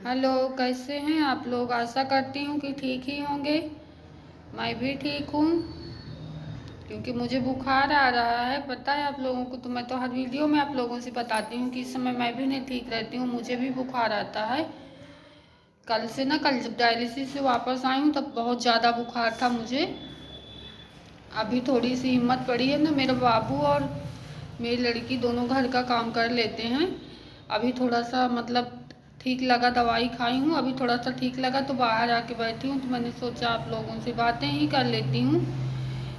Hello, कैसे हैं आप लोग। आशा करती हूँ कि ठीक ही होंगे। मैं भी ठीक हूँ। क्योंकि मुझे बुखार आ रहा है, पता है आप लोगों को। तो मैं तो हर वीडियो में आप लोगों से बताती हूँ कि इस समय मैं भी नहीं ठीक रहती हूँ, मुझे भी बुखार आता है। कल जब डायलिसिस से वापस आई हूँ तब बहुत ज़्यादा बुखार था मुझे। अभी थोड़ी सी हिम्मत पड़ी है ना, मेरा बाबू और मेरी लड़की दोनों घर का काम कर लेते हैं। अभी थोड़ा सा मतलब ठीक लगा, दवाई खाई हूँ, अभी थोड़ा सा ठीक लगा तो बाहर आके बैठी हूँ। तो मैंने सोचा आप लोगों से बातें ही कर लेती हूँ।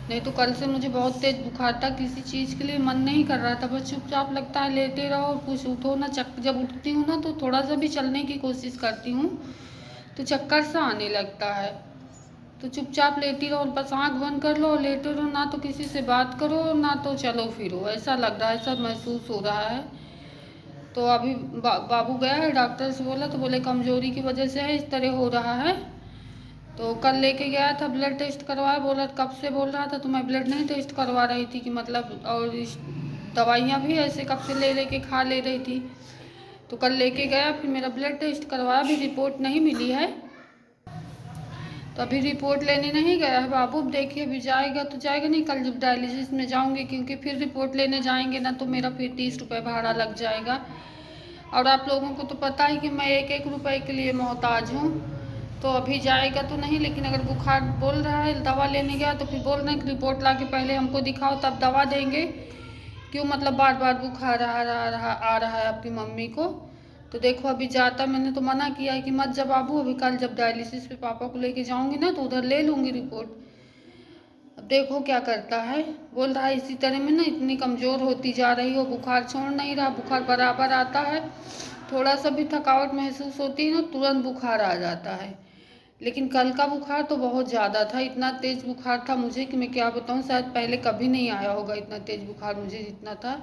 नहीं तो कल से मुझे बहुत तेज़ बुखार था, किसी चीज़ के लिए मन नहीं कर रहा था, बस चुपचाप लगता है लेटे रहो और कुछ उठो ना। जब उठती हूँ ना तो थोड़ा सा भी चलने की कोशिश करती हूँ तो चक्कर सा आने लगता है। तो चुपचाप लेटी रहो, बस आँख बंद कर लो और लेटे रहो, ना तो किसी से बात करो ना तो चलो फिरो, ऐसा लग रहा है, ऐसा महसूस हो रहा है। तो अभी बाबू गया है डॉक्टर से, बोला तो बोले कमजोरी की वजह से है, इस तरह हो रहा है। तो कल लेके गया था, ब्लड टेस्ट करवाया, बोला कब से बोल रहा था तो मैं ब्लड नहीं टेस्ट करवा रही थी कि मतलब, और दवाइयाँ भी ऐसे कब से ले लेके खा ले रही थी। तो कल लेके गया, फिर मेरा ब्लड टेस्ट करवाया, अभी रिपोर्ट नहीं मिली है। तो अभी रिपोर्ट लेने नहीं गया है बाबू। अब देखिए अभी जाएगा तो जाएगा, नहीं कल जब डायलिसिस में जाऊंगी, क्योंकि फिर रिपोर्ट लेने जाएंगे ना तो मेरा फिर 30 रुपये भाड़ा लग जाएगा। और आप लोगों को तो पता ही कि मैं एक एक रुपए के लिए मोहताज हूँ। तो अभी जाएगा तो नहीं, लेकिन अगर बुखार बोल रहा है, दवा लेने गया तो फिर बोल रहे हैं कि रिपोर्ट ला के पहले हमको दिखाओ तब दवा देंगे। क्यों मतलब बार बार बुखार आ रहा है आपकी मम्मी को। तो देखो अभी जाता, मैंने तो मना किया है कि मत जा बाबू, अभी कल जब डायलिसिस पे पापा को लेके जाऊंगी ना तो उधर ले लूँगी रिपोर्ट। अब देखो क्या करता है। बोल रहा है इसी तरह में ना इतनी कमज़ोर होती जा रही हो, बुखार छोड़ नहीं रहा, बुखार बराबर आता है, थोड़ा सा भी थकावट महसूस होती है ना तुरंत बुखार आ जाता है। लेकिन कल का बुखार तो बहुत ज़्यादा था, इतना तेज़ बुखार था मुझे कि मैं क्या बताऊँ, शायद पहले कभी नहीं आया होगा इतना तेज़ बुखार मुझे जितना था।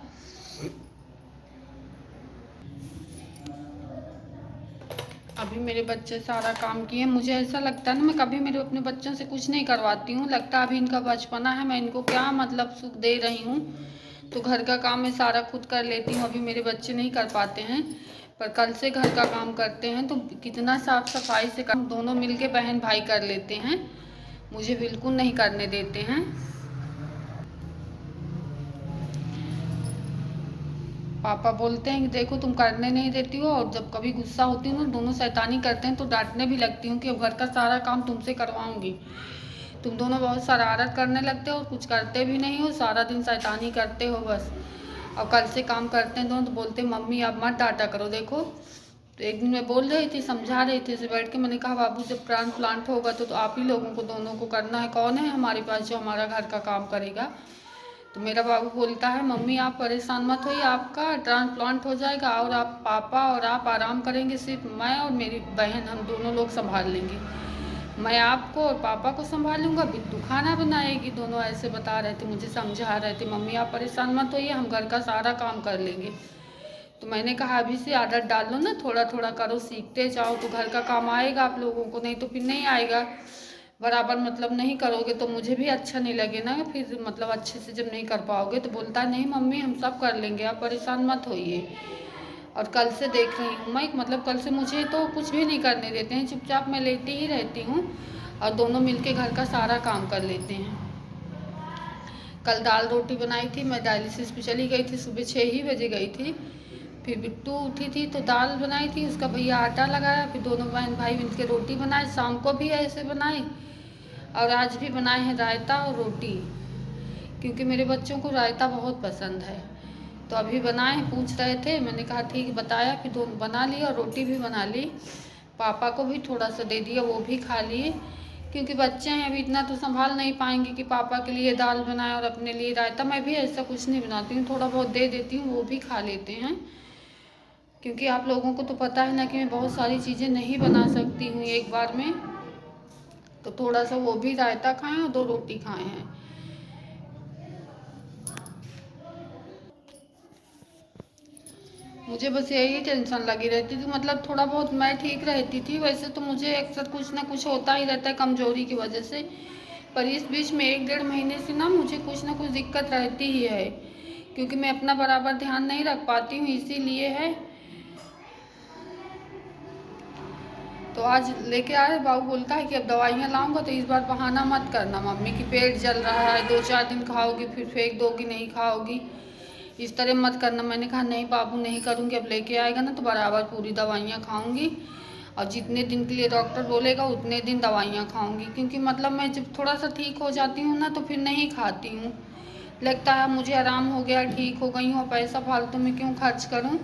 अभी मेरे बच्चे सारा काम किए, मुझे ऐसा लगता है ना मैं कभी मेरे अपने बच्चों से कुछ नहीं करवाती हूँ, लगता है अभी इनका बचपना है, मैं इनको क्या मतलब सुख दे रही हूँ। तो घर का काम मैं सारा खुद कर लेती हूँ, अभी मेरे बच्चे नहीं कर पाते हैं, पर कल से घर का काम करते हैं तो कितना साफ सफाई से काम दोनों मिलके बहन भाई कर लेते हैं, मुझे बिल्कुल नहीं करने देते हैं। पापा बोलते हैं कि देखो तुम करने नहीं देती हो, और जब कभी गुस्सा होती हूँ ना दोनों शैतानी करते हैं तो डांटने भी लगती हूँ कि अब घर का सारा काम तुमसे करवाऊंगी। तुम दोनों बहुत शरारत करने लगते हो, कुछ करते भी नहीं हो, सारा दिन शैतानी करते हो बस। और कल से काम करते हैं दोनों तो बोलते मम्मी आप मत डांटा करो। देखो तो एक दिन मैं बोल रही थी, समझा रही थी, से बैठ के मैंने कहा बाबू जब ट्रांसप्लांट होगा तो आप ही लोगों को दोनों को करना है, कौन है हमारे पास जो हमारा घर का काम करेगा। तो मेरा बाबू बोलता है मम्मी आप परेशान मत होइए, आपका ट्रांसप्लांट हो जाएगा और आप पापा और आप आराम करेंगे, सिर्फ मैं और मेरी बहन हम दोनों लोग संभाल लेंगे। मैं आपको और पापा को संभाल लूँगा, बिट्टू खाना बनाएगी, दोनों ऐसे बता रहे थे, मुझे समझा रहे थे मम्मी आप परेशान मत होइए, हम घर का सारा काम कर लेंगे। तो मैंने कहा अभी से आदत डाल लो ना, थोड़ा थोड़ा करो, सीखते जाओ तो घर का काम आएगा आप लोगों को, नहीं तो फिर नहीं आएगा। बराबर मतलब नहीं करोगे तो मुझे भी अच्छा नहीं लगे ना, फिर मतलब अच्छे से जब नहीं कर पाओगे। तो बोलता है नहीं मम्मी हम सब कर लेंगे, आप परेशान मत होइए। और कल से देख रही हूँ मैं, मतलब कल से मुझे तो कुछ भी नहीं करने देते हैं, चुपचाप मैं लेटी ही रहती हूँ और दोनों मिलके घर का सारा काम कर लेते हैं। कल दाल रोटी बनाई थी, मैं डायलिसिस पे चली गई थी, सुबह 6 ही बजे गई थी। फिर बिट्टू उठी थी तो दाल बनाई थी, उसका भैया आटा लगाया, फिर दोनों बहन भाई मिलकर रोटी बनाए, शाम को भी ऐसे बनाए। और आज भी बनाए हैं रायता और रोटी, क्योंकि मेरे बच्चों को रायता बहुत पसंद है। तो अभी बनाए, पूछ रहे थे, मैंने कहा ठीक बताया, फिर दोनों बना ली और रोटी भी बना ली। पापा को भी थोड़ा सा दे दिया, वो भी खा लिए, क्योंकि बच्चे हैं अभी इतना तो संभाल नहीं पाएंगे कि पापा के लिए दाल बनाए और अपने लिए रायता। मैं भी ऐसा कुछ नहीं बनाती हूँ, थोड़ा बहुत दे देती हूँ, वो भी खा लेते हैं। क्योंकि आप लोगों को तो पता है ना कि मैं बहुत सारी चीज़ें नहीं बना सकती हूँ एक बार में। तो थोड़ा सा वो भी रायता खाएं और 2 रोटी खाए हैं। मुझे बस यही टेंशन लगी रहती थी, मतलब थोड़ा बहुत मैं ठीक रहती थी, वैसे तो मुझे अक्सर कुछ ना कुछ होता ही रहता है कमज़ोरी की वजह से। पर इस बीच में 1 डेढ़ महीने से ना मुझे कुछ ना कुछ दिक्कत रहती ही है, क्योंकि मैं अपना बराबर ध्यान नहीं रख पाती हूँ, इसीलिए है। तो आज लेके आए, बाबू बोलता है कि अब दवाइयाँ लाऊंगा, तो इस बार बहाना मत करना मम्मी की पेट जल रहा है, 2-4 दिन खाओगी फिर फेंक दोगी, नहीं खाओगी, इस तरह मत करना। मैंने कहा नहीं बाबू नहीं करूँगी, अब लेके आएगा ना तो बराबर पूरी दवाइयाँ खाऊँगी, और जितने दिन के लिए डॉक्टर बोलेगा उतने दिन दवाइयाँ खाऊँगी। क्योंकि मतलब मैं जब थोड़ा सा ठीक हो जाती हूँ ना तो फिर नहीं खाती हूँ, लगता है मुझे आराम हो गया, ठीक हो गई हूँ, पैसा फालतू में क्यों खर्च करूँ,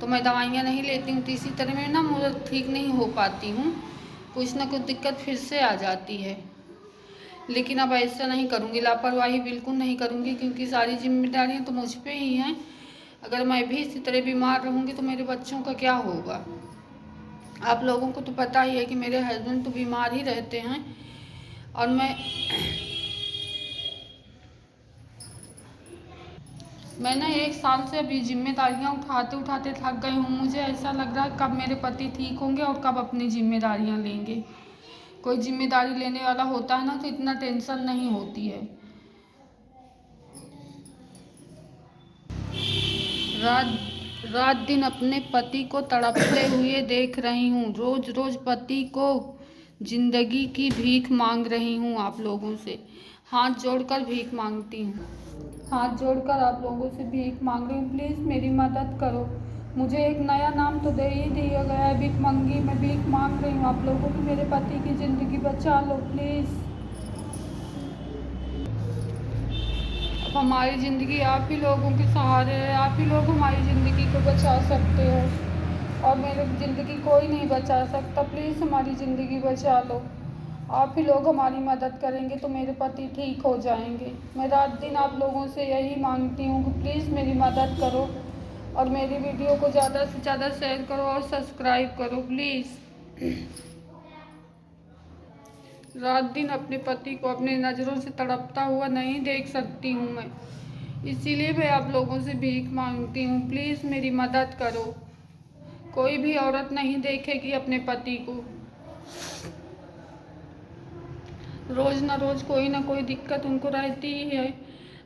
तो मैं दवाइयाँ नहीं लेती हूँ। तो इसी तरह में ना मुझे ठीक नहीं हो पाती हूँ, कुछ ना कुछ दिक्कत फिर से आ जाती है। लेकिन अब ऐसा नहीं करूँगी, लापरवाही बिल्कुल नहीं करूँगी, क्योंकि सारी जिम्मेदारियाँ तो मुझ पे ही हैं। अगर मैं भी इसी तरह बीमार रहूँगी तो मेरे बच्चों का क्या होगा। आप लोगों को तो पता ही है कि मेरे हस्बैंड तो बीमार ही रहते हैं, और मैं ना 1 साल से अभी जिम्मेदारियां उठाते उठाते थक गई हूँ। मुझे ऐसा लग रहा है कब मेरे पति ठीक होंगे और कब अपनी जिम्मेदारियां लेंगे। कोई जिम्मेदारी लेने वाला होता है ना तो इतना टेंशन नहीं होती है। रात रात दिन अपने पति को तड़पते हुए देख रही हूँ, रोज रोज पति को जिंदगी की भीख मांग रही हूँ आप लोगों से, हाथ जोड़कर भीख मांगती हूँ, हाथ जोड़कर आप लोगों से भीख मांग रही हूँ, प्लीज़ मेरी मदद करो। मुझे एक नया नाम तो दे ही दिया गया है, भिखमंगी। मैं भीख मांग रही हूँ आप लोगों की, मेरे पति की ज़िंदगी बचा लो प्लीज़। अब हमारी ज़िंदगी आप ही लोगों के सहारे है, आप ही लोग हमारी ज़िंदगी को बचा सकते हो, और मेरी ज़िंदगी कोई नहीं बचा सकता। प्लीज़ हमारी ज़िंदगी बचा लो, आप ही लोग हमारी मदद करेंगे तो मेरे पति ठीक हो जाएंगे। मैं रात दिन आप लोगों से यही मांगती हूँ कि प्लीज़ मेरी मदद करो, और मेरी वीडियो को ज़्यादा से ज़्यादा शेयर करो और सब्सक्राइब करो प्लीज़। रात दिन अपने पति को अपने नज़रों से तड़पता हुआ नहीं देख सकती हूँ मैं, इसीलिए मैं आप लोगों से भीख मांगती हूँ, प्लीज़ मेरी मदद करो। कोई भी औरत नहीं देखेगी अपने पति को, रोज़ ना रोज़ कोई ना कोई दिक्कत उनको रहती ही है।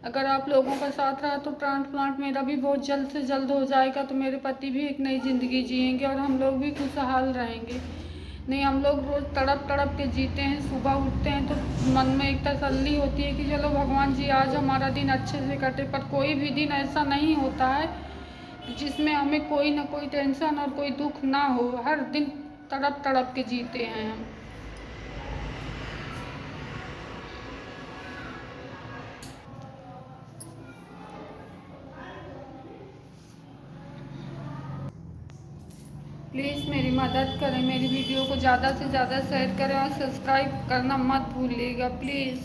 अगर आप लोगों का साथ रहा तो ट्रांसप्लांट मेरा भी बहुत जल्द से जल्द हो जाएगा, तो मेरे पति भी एक नई ज़िंदगी जिएंगे और हम लोग भी खुशहाल रहेंगे। नहीं, हम लोग रोज़ तड़प तड़प के जीते हैं, सुबह उठते हैं तो मन में एक तसल्ली होती है कि चलो भगवान जी आज हमारा दिन अच्छे से कटे, पर कोई भी दिन ऐसा नहीं होता है जिसमें हमें कोई ना कोई टेंशन और कोई दुख ना हो। हर दिन तड़प तड़प के जीते हैं हम। प्लीज़ मेरी मदद करें, मेरी वीडियो को ज़्यादा से ज़्यादा शेयर करें और सब्सक्राइब करना मत भूलिएगा प्लीज़।